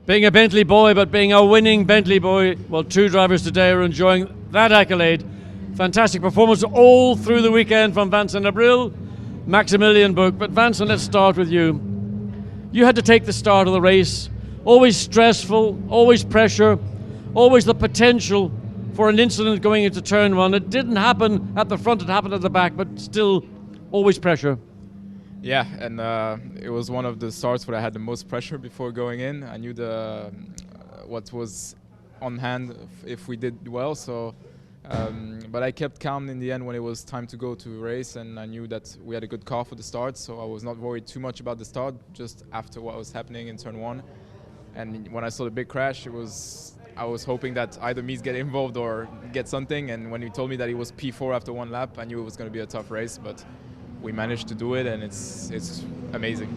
Being a Bentley boy, but being a winning Bentley boy, well, two drivers today are enjoying that accolade. Fantastic performance all through the weekend from Vincent Abril, Maximilian Buch. But Vincent, let's start with you. You had to take the start of the race. Always stressful, always pressure, always the potential for an incident going into turn one. It didn't happen at the front, it happened at the back, but still always pressure. Yeah, and it was one of the starts where I had the most pressure before going in. I knew what was on hand if we did well, so but I kept calm in the end when it was time to go to race, and I knew that we had a good car for the start, so I was not worried too much about the start, just after what was happening in turn one. And when I saw the big crash, I was hoping that either Mies get involved or get something, and when he told me that he was P4 after one lap, I knew it was going to be a tough race, but we managed to do it, and it's amazing.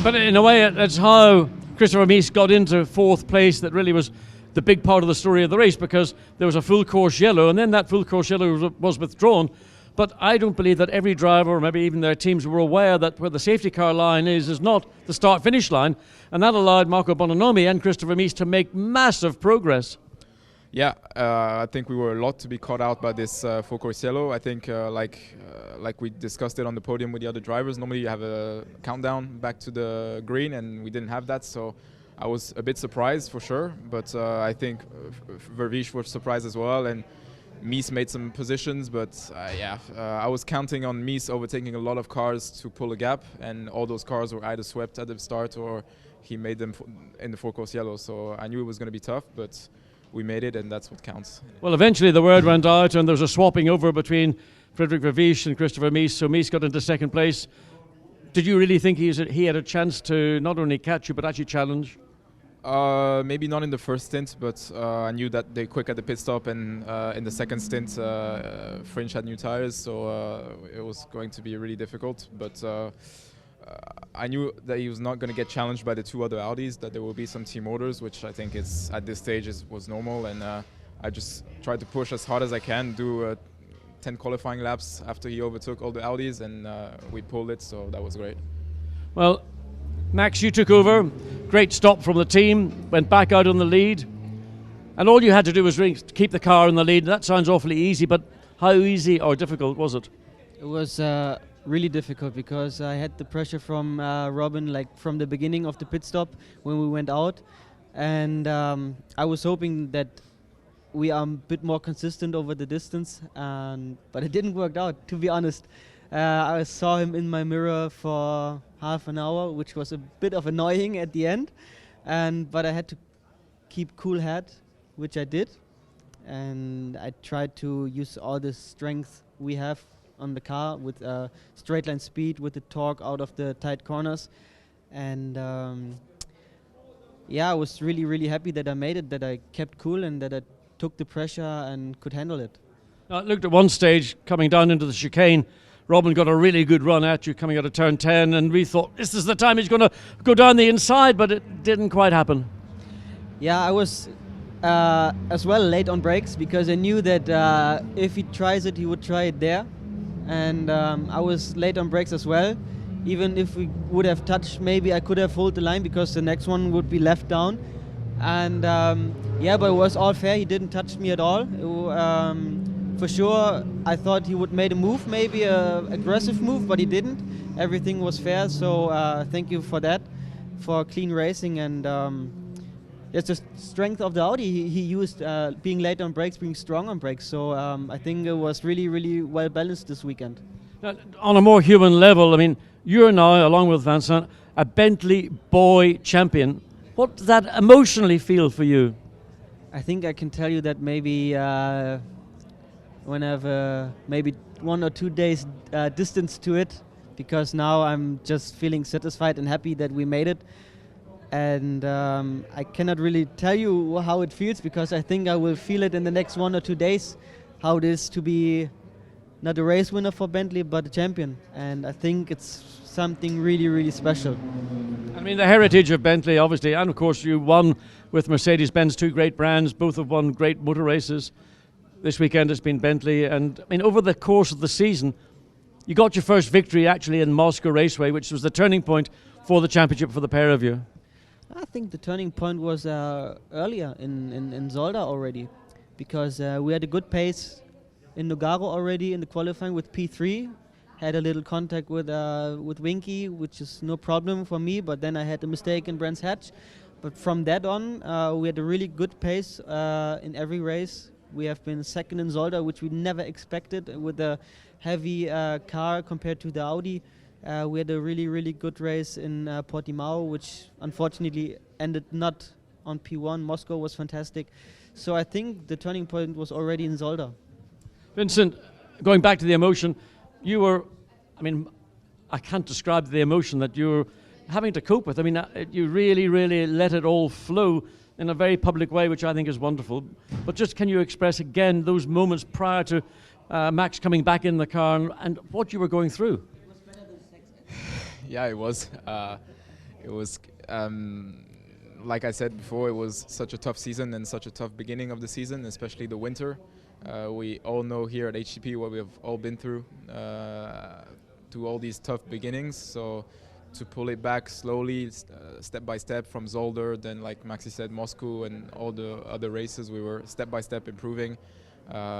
But in a way, that's how Christopher Mies got into fourth place. That really was the big part of the story of the race, because there was a full course yellow, and then that full course yellow was withdrawn. But I don't believe that every driver, or maybe even their teams, were aware that where the safety car line is not the start-finish line, and that allowed Marco Bononomi and Christopher Mies to make massive progress. Yeah, I think we were a lot to be caught out by this full course yellow. I think like we discussed it on the podium with the other drivers, normally you have a countdown back to the green, and we didn't have that, so I was a bit surprised for sure, but I think Vervish was surprised as well, and Mies made some positions, but I was counting on Mies overtaking a lot of cars to pull a gap, and all those cars were either swept at the start or he made them in the full course yellow, so I knew it was going to be tough, but we made it, and that's what counts. Well, eventually the word went out, and there was a swapping over between Frederik Vervish and Christopher Mies, so Mies got into second place. Did you really think he had a chance to not only catch you, but actually challenge? Maybe not in the first stint, but I knew that they quick at the pit stop, and in the second stint, Fringe had new tires, so it was going to be really difficult. But I knew that he was not going to get challenged by the two other Audis, that there will be some team orders, which I think at this stage was normal, and I just tried to push as hard as I can, do 10 qualifying laps after he overtook all the Audis, and we pulled it, so that was great. Well, Max, you took over. Great stop from the team, went back out on the lead, and all you had to do was keep the car in the lead. That sounds awfully easy, but how easy or difficult was it? It was really difficult, because I had the pressure from Robin, like from the beginning of the pit stop when we went out, and I was hoping that we are a bit more consistent over the distance, but it didn't work out, to be honest. I saw him in my mirror for half an hour, which was a bit of annoying at the end, but I had to keep cool head, which I did, and I tried to use all the strength we have on the car with straight line speed, with the torque out of the tight corners, and I was really happy that I made it, that I kept cool, and that I took the pressure and could handle it. Now, I looked at one stage coming down into the chicane. Robin got a really good run at you coming out of turn 10, and we thought this is the time he's going to go down the inside, but it didn't quite happen. Yeah, I was as well late on brakes, because I knew that if he tries it, he would try it there, and I was late on brakes as well. Even if we would have touched, maybe I could have held the line, because the next one would be left down, and but it was all fair. He didn't touch me at all. For sure, I thought he would make a move, maybe an aggressive move, but he didn't. Everything was fair, so thank you for that, for clean racing, and it's the strength of the Audi he used, being late on brakes, being strong on brakes, so I think it was really well balanced this weekend. Now, on a more human level, I mean, you're now, along with Vincent, a Bentley boy champion. What does that emotionally feel for you? I think I can tell you that maybe when I have maybe 1 or 2 days distance to it, because now I'm just feeling satisfied and happy that we made it, and I cannot really tell you how it feels, because I think I will feel it in the next 1 or 2 days, how it is to be not a race winner for Bentley but a champion, and I think it's something really special. I mean, the heritage of Bentley, obviously, and of course you won with Mercedes-Benz, two great brands, both have won great motor races. This weekend it's been Bentley, and I mean, over the course of the season, you got your first victory actually in Moscow Raceway, which was the turning point for the championship for the pair of you. I think the turning point was earlier in Zolder already, because we had a good pace in Nogaro already in the qualifying with P3. Had a little contact with Winky, which is no problem for me, but then I had a mistake in Brands Hatch. But from that on, we had a really good pace in every race. We have been second in Zolder, which we never expected with a heavy car compared to the Audi. We had a really, really good race in Portimao, which unfortunately ended not on P1. Moscow was fantastic. So I think the turning point was already in Zolder. Vincent, going back to the emotion, you were, I mean, I can't describe the emotion that you were having to cope with. I mean, you really, really let it all flow in a very public way, which I think is wonderful. But just can you express again those moments prior to Max coming back in the car and what you were going through? Yeah, it was. Like I said before, it was such a tough season and such a tough beginning of the season, especially the winter. We all know here at HTP what we have all been through to all these tough beginnings. So to pull it back slowly, step by step from Zolder, then like Maxi said, Moscow and all the other races, we were step by step improving.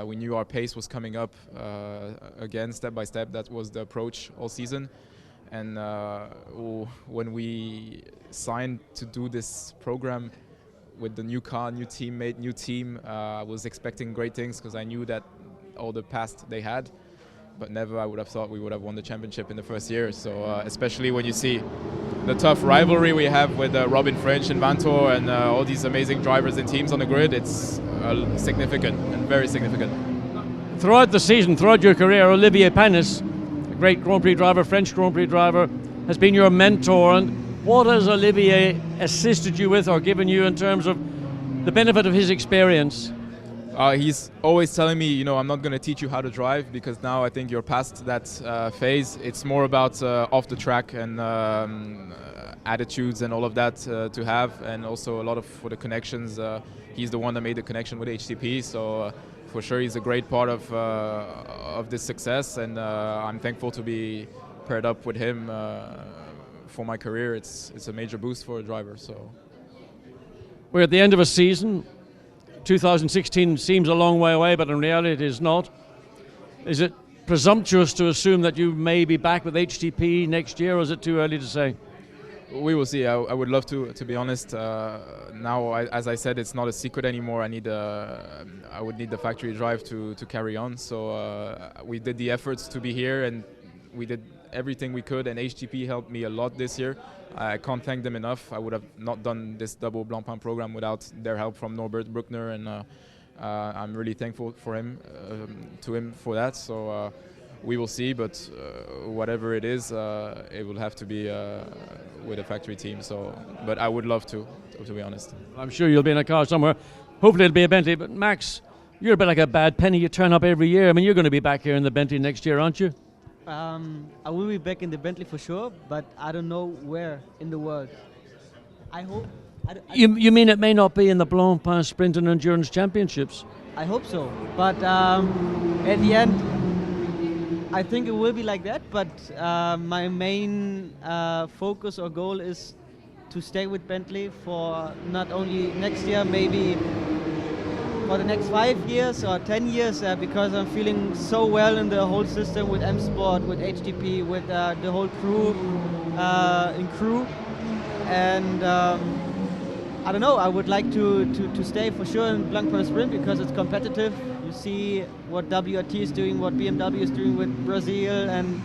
We knew our pace was coming up again, step by step. That was the approach all season. And when we signed to do this program with the new car, new teammate, new team, I was expecting great things because I knew that all the past they had, but never I would have thought we would have won the championship in the first year. So especially when you see the tough rivalry we have with Robin French and Vantor and all these amazing drivers and teams on the grid, it's significant and very significant. Throughout the season, throughout your career, Olivier Panis, a great Grand Prix driver, French Grand Prix driver, has been your mentor. And what has Olivier assisted you with or given you in terms of the benefit of his experience? He's always telling me, you know, I'm not going to teach you how to drive because now I think you're past that phase. It's more about off the track and attitudes and all of that to have, and also a lot of for the connections. He's the one that made the connection with HTP, so for sure he's a great part of this success, and I'm thankful to be paired up with him for my career. It's a major boost for a driver. So we're at the end of a season. 2016 seems a long way away, but in reality it is not. Is it presumptuous to assume that you may be back with HTP next year, or is it too early to say? We will see. I would love to be honest. Now, as I said, it's not a secret anymore. I would need the factory drive to carry on. So we did the efforts to be here, and we did everything we could, and HTP helped me a lot this year. I can't thank them enough. I would have not done this double Blancpain program without their help from Norbert Bruckner, and I'm really thankful to him for that. So we will see, but whatever it is, it will have to be with a factory team. So, but I would love to be honest. I'm sure you'll be in a car somewhere. Hopefully it'll be a Bentley. But Max, you're a bit like a bad penny. You turn up every year. I mean, you're going to be back here in the Bentley next year, aren't you? I will be back in the Bentley for sure, but I don't know where in the world. I hope. You mean it may not be in the Blancpain Sprint and Endurance Championships? I hope so, but at the end, I think it will be like that. But my main focus or goal is to stay with Bentley for not only next year, maybe for the next 5 years or 10 years, because I'm feeling so well in the whole system with M Sport, with HTP, with the whole crew, and I don't know, I would like to stay for sure in Blancpain Sprint because it's competitive. You see what WRT is doing, what BMW is doing with Brazil, and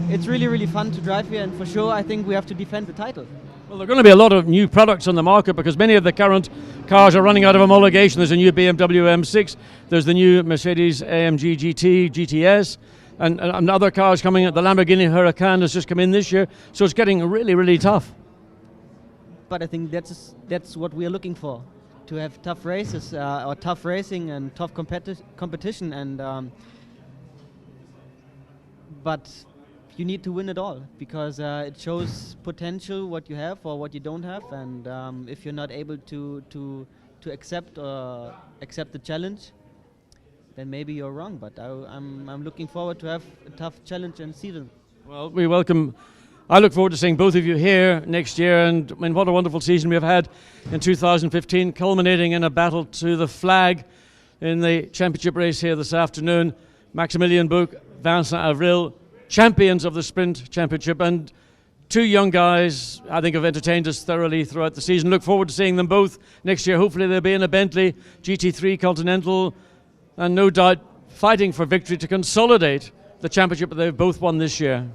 it's really, really fun to drive here, and for sure I think we have to defend the title. Well, there are going to be a lot of new products on the market because many of the current cars are running out of homologation. There's a new BMW M6, there's the new Mercedes AMG GT, GTS, and other cars coming. The Lamborghini Huracan has just come in this year, so it's getting really, really tough. But I think that's what we are looking for, to have tough races or tough racing and tough competition, and but you need to win it all because it shows potential what you have or what you don't have, and if you're not able to accept the challenge, then maybe you're wrong. But I'm looking forward to have a tough challenge and season. Well, we welcome I look forward to seeing both of you here next year, and I mean, what a wonderful season we have had in 2015, culminating in a battle to the flag in the championship race here this afternoon. Maximilian Buch, Vincent Avril, champions of the Sprint Championship, and two young guys I think have entertained us thoroughly throughout the season. Look forward to seeing them both next year. Hopefully they'll be in a Bentley GT3 Continental, and no doubt fighting for victory to consolidate the championship that they've both won this year.